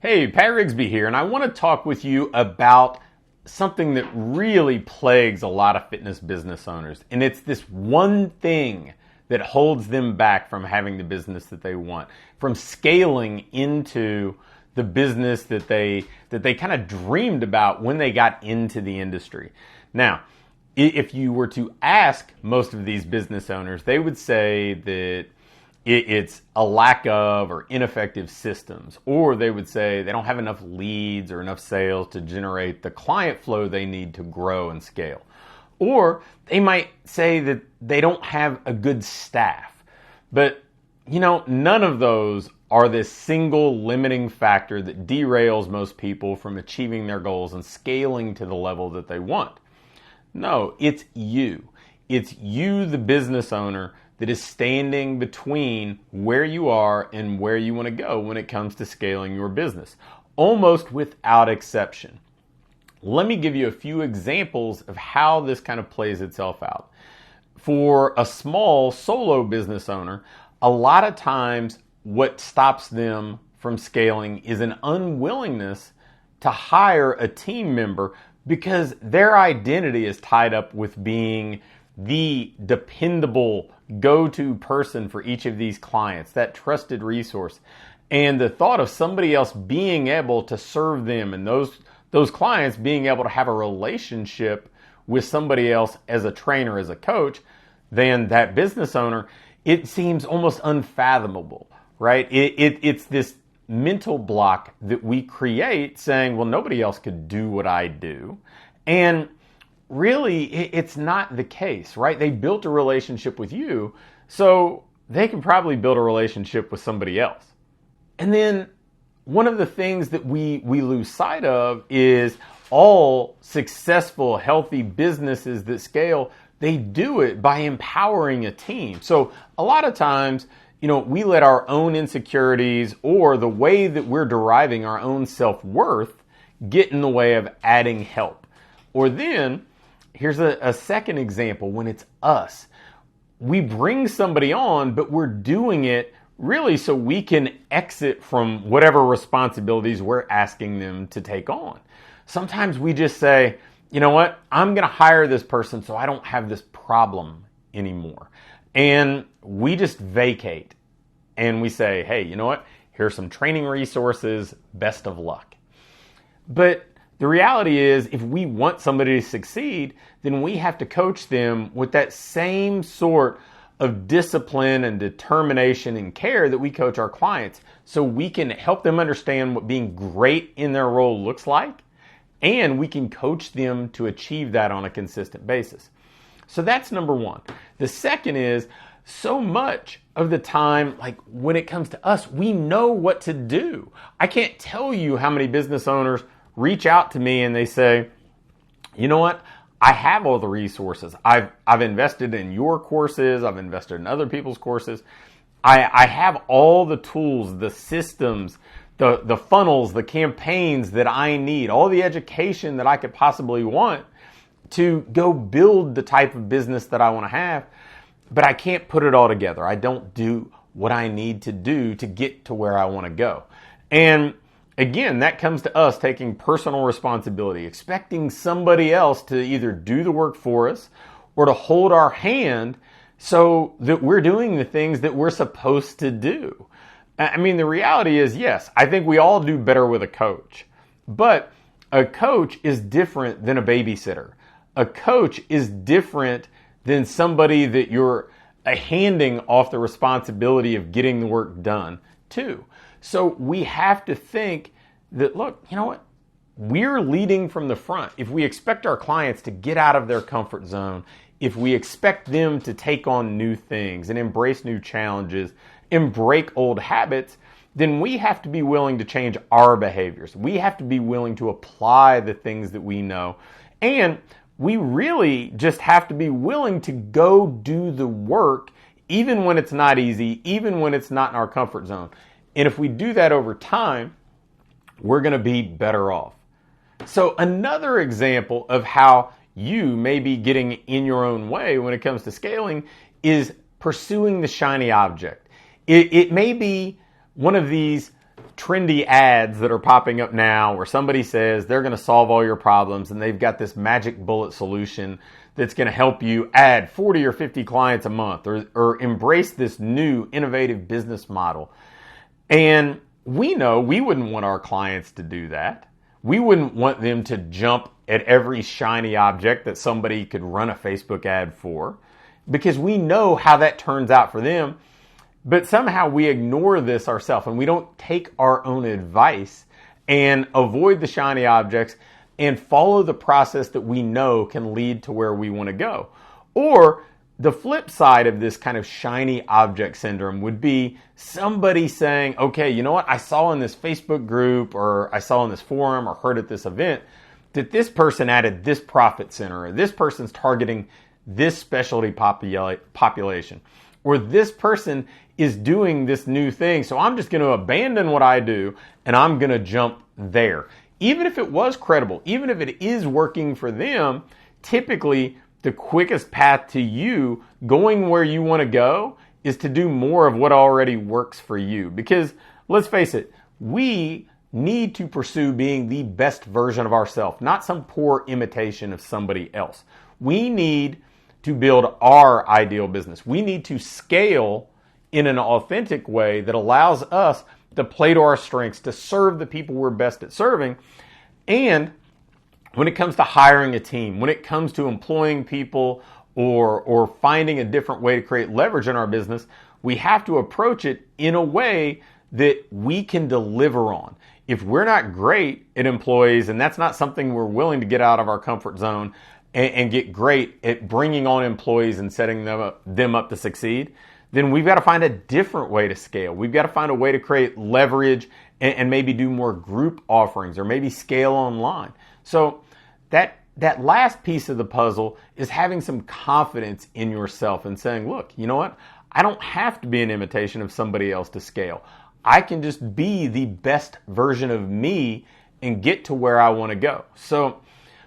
Hey, Pat Rigsby here, and I want to talk with you about something that really plagues a lot of fitness business owners. And it's this one thing that holds them back from having the business that they want, from scaling into the business that they kind of dreamed about when they got into the industry. Now, if you were to ask most of these business owners, they would say that it's a lack of or ineffective systems, or they would say they don't have enough leads or enough sales to generate the client flow they need to grow and scale. Or they might say that they don't have a good staff. But, none of those are this single limiting factor that derails most people from achieving their goals and scaling to the level that they want. No, it's you. It's you, the business owner, that is standing between where you are and where you want to go when it comes to scaling your business, almost without exception. Let me give you a few examples of how this kind of plays itself out. For a small solo business owner, a lot of times what stops them from scaling is an unwillingness to hire a team member because their identity is tied up with being the dependable go-to person for each of these clients, that trusted resource. And the thought of somebody else being able to serve them and those clients being able to have a relationship with somebody else as a trainer, as a coach, then that business owner, it seems almost unfathomable, right? It's this mental block that we create saying, well, nobody else could do what I do. And really, it's not the case, right? They built a relationship with you, so they can probably build a relationship with somebody else. And then one of the things that we lose sight of is all successful, healthy businesses that scale, they do it by empowering a team. So a lot of times, we let our own insecurities or the way that we're deriving our own self-worth get in the way of adding help. Or then, here's a second example when it's us. We bring somebody on, but we're doing it really so we can exit from whatever responsibilities we're asking them to take on. Sometimes we just say, you know what, I'm going to hire this person so I don't have this problem anymore. And we just vacate and we say, hey, you know what, here's some training resources, best of luck. But the reality is, if we want somebody to succeed, then we have to coach them with that same sort of discipline and determination and care that we coach our clients, so we can help them understand what being great in their role looks like, and we can coach them to achieve that on a consistent basis. So that's number one. The second is, so much of the time, like when it comes to us, we know what to do. I can't tell you how many business owners reach out to me and they say, you know what, I have all the resources. I've invested in your courses. I've invested in other people's courses. I have all the tools, the systems, the funnels, the campaigns that I need, all the education that I could possibly want to go build the type of business that I want to have, but I can't put it all together. I don't do what I need to do to get to where I want to go. And again, that comes to us taking personal responsibility, expecting somebody else to either do the work for us or to hold our hand so that we're doing the things that we're supposed to do. I mean, the reality is, yes, I think we all do better with a coach, but a coach is different than a babysitter. A coach is different than somebody that you're handing off the responsibility of getting the work done to. So we have to think that, look, you know what? We're leading from the front. If we expect our clients to get out of their comfort zone, if we expect them to take on new things and embrace new challenges and break old habits, then we have to be willing to change our behaviors. We have to be willing to apply the things that we know. And we really just have to be willing to go do the work, even when it's not easy, even when it's not in our comfort zone. And if we do that over time, we're going to be better off. So another example of how you may be getting in your own way when it comes to scaling is pursuing the shiny object. It may be one of these trendy ads that are popping up now where somebody says they're going to solve all your problems and they've got this magic bullet solution that's going to help you add 40 or 50 clients a month, or embrace this new innovative business model. And we know we wouldn't want our clients to do that. We wouldn't want them to jump at every shiny object that somebody could run a Facebook ad for, because we know how that turns out for them. But somehow we ignore this ourselves and we don't take our own advice and avoid the shiny objects and follow the process that we know can lead to where we want to go. Or the flip side of this kind of shiny object syndrome would be somebody saying, okay, you know what? I saw in this Facebook group, or I saw in this forum, or heard at this event that this person added this profit center, or this person's targeting this specialty population, or this person is doing this new thing. So I'm just going to abandon what I do and I'm going to jump there. Even if it was credible, even if it is working for them, typically the quickest path to you going where you want to go is to do more of what already works for you. Because let's face it, we need to pursue being the best version of ourselves, not some poor imitation of somebody else. We need to build our ideal business. We need to scale in an authentic way that allows us to play to our strengths, to serve the people we're best at serving. And when it comes to hiring a team, when it comes to employing people or finding a different way to create leverage in our business, we have to approach it in a way that we can deliver on. If we're not great at employees, and that's not something we're willing to get out of our comfort zone and get great at bringing on employees and setting them up to succeed, then we've got to find a different way to scale. We've got to find a way to create leverage and maybe do more group offerings, or maybe scale online. So that last piece of the puzzle is having some confidence in yourself and saying, look, you know what? I don't have to be an imitation of somebody else to scale. I can just be the best version of me and get to where I want to go. So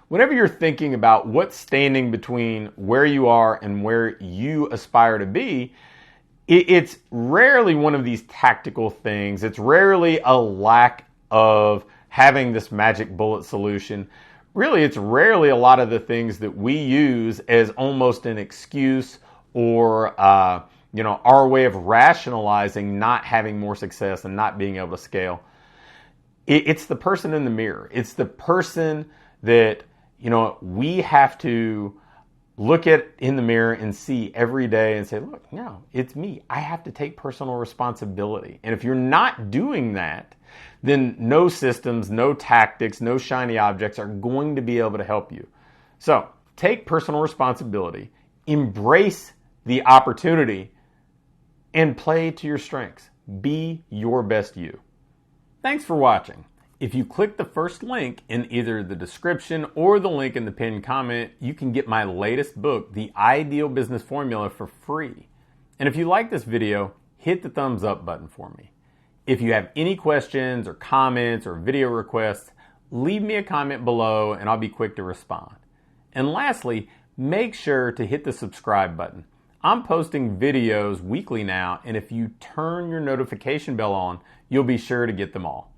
whenever you're thinking about what's standing between where you are and where you aspire to be, it's rarely one of these tactical things. It's rarely a lack of having this magic bullet solution. Really, it's rarely a lot of the things that we use as almost an excuse or our way of rationalizing not having more success and not being able to scale. It's the person in the mirror. It's the person that we have to look at in the mirror and see every day and say, look, no, it's me. I have to take personal responsibility. And if you're not doing that, then no systems, no tactics, no shiny objects are going to be able to help you. So take personal responsibility, embrace the opportunity, and play to your strengths. Be your best you. Thanks for watching. If you click the first link in either the description or the link in the pinned comment, you can get my latest book, The Ideal Business Formula, for free. And if you like this video, hit the thumbs up button for me. If you have any questions or comments or video requests, leave me a comment below and I'll be quick to respond. And lastly, make sure to hit the subscribe button. I'm posting videos weekly now, and if you turn your notification bell on, you'll be sure to get them all.